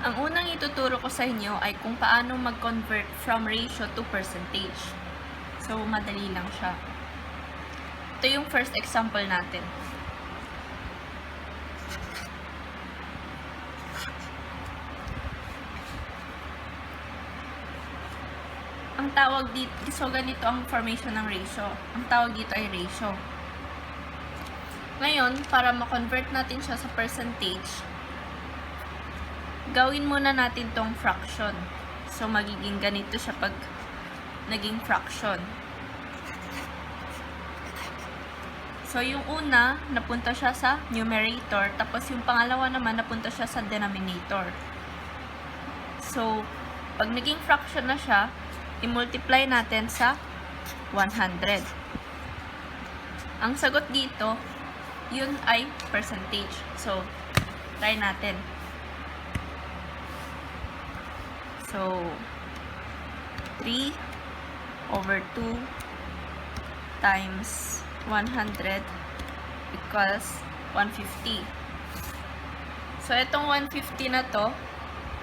Ang unang ituturo ko sa inyo ay kung paano mag-convert from ratio to percentage. So, madali lang siya. Ito yung first example natin. Ang tawag dito, so ganito ang formation ng ratio. Ang tawag dito ay ratio. Ngayon, para ma-convert natin siya sa percentage, gawin muna natin tong fraction. So, magiging ganito siya pag naging fraction. So, yung una, napunta siya sa numerator, tapos yung pangalawa naman, napunta siya sa denominator. So, pag naging fraction na siya, i-multiply natin sa 100. Ang sagot dito, yun ay percentage. So, try natin. So, 3 over 2 times 100 equals 150. So, itong 150 na to,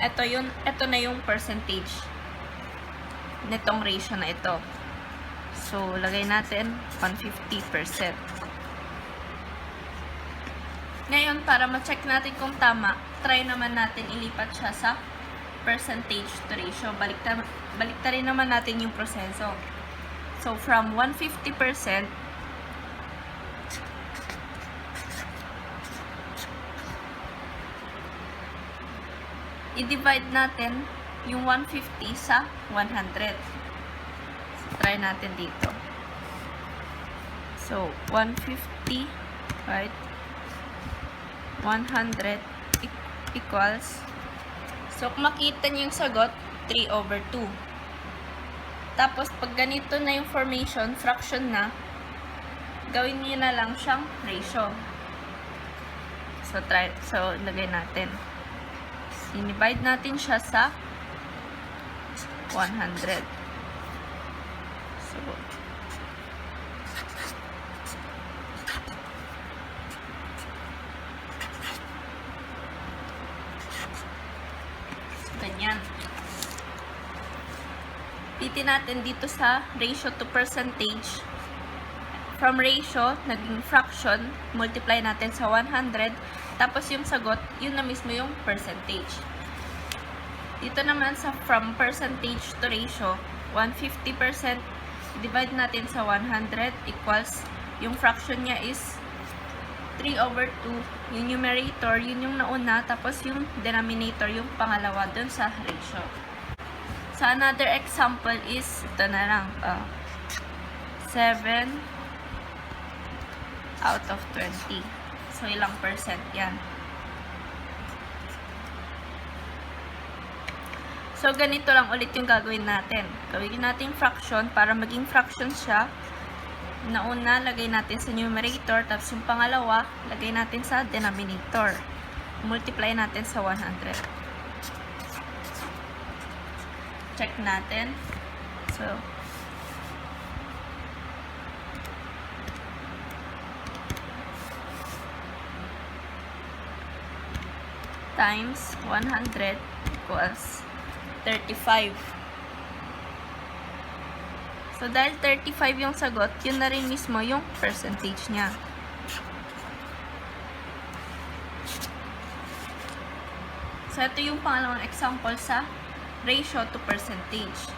ito na yung percentage nitong ratio na ito. So, lagay natin 150%. Ngayon, para ma-check natin kung tama, try naman natin ilipat siya sa percentage to ratio. Baliktarin naman natin yung proseso. So, from 150%, i-divide natin yung 150 sa 100. So, try natin dito. So, 150, right? 100 equals, so kung makita niyo yung sagot, 3 over 2. Tapos, pag ganito na yung formation, fraction na, gawin niyo na lang siyang ratio. So, lagay natin. I-divide natin siya sa 100. So, ganyan. Pitin natin dito sa ratio to percentage. From ratio, naging fraction, multiply natin sa 100, tapos yung sagot, yun na mismo yung percentage. Dito naman sa from percentage to ratio, 150%, divide natin sa 100 equals, yung fraction niya is 3 over 2. Yung numerator, yun yung nauna, tapos yung denominator, yung pangalawa dun sa ratio. So, another example is, ito na lang, 7 out of 20. So, ilang percent yan? So, ganito lang ulit yung gagawin natin. Gawin natin fraction para maging fraction siya. Nauna, lagay natin sa numerator, tapos yung pangalawa, lagay natin sa denominator. Multiply natin sa 100. Check natin. So, times 100 equals 35. So, dahil 35 yung sagot, yun na rin mismo yung percentage niya. So, ito yung pangalawang example sa ratio to percentage.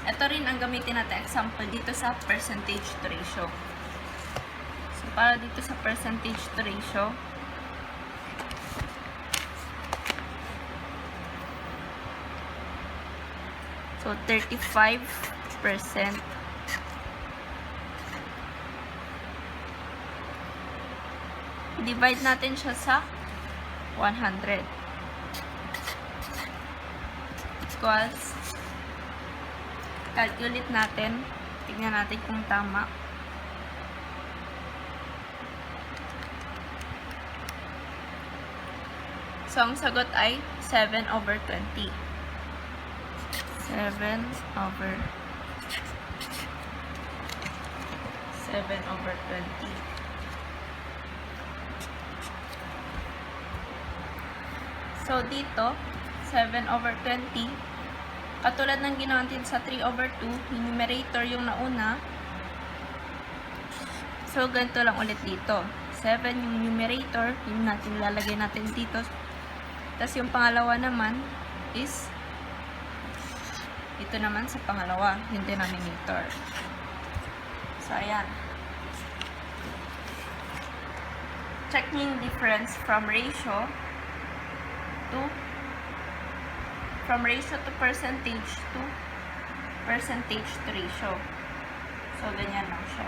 Ito rin ang gamitin natin example dito sa percentage to ratio. So, para dito sa percentage to ratio, so, 35%. Divide natin siya sa 100. Equals, calculate natin. Tignan natin kung tama. So, ang sagot ay 7 over 20. 7 over 20. So, dito, 7/20. Katulad ng ginawa natin sa 3/2, yung numerator yung nauna. So, ganito lang ulit dito. 7 yung numerator, yung lalagay natin dito. Tapos yung pangalawa naman is ito naman sa pangalawa, yung denominator. So, ayan. Check nyo yung difference from ratio to percentage to ratio. So, ganyan lang siya.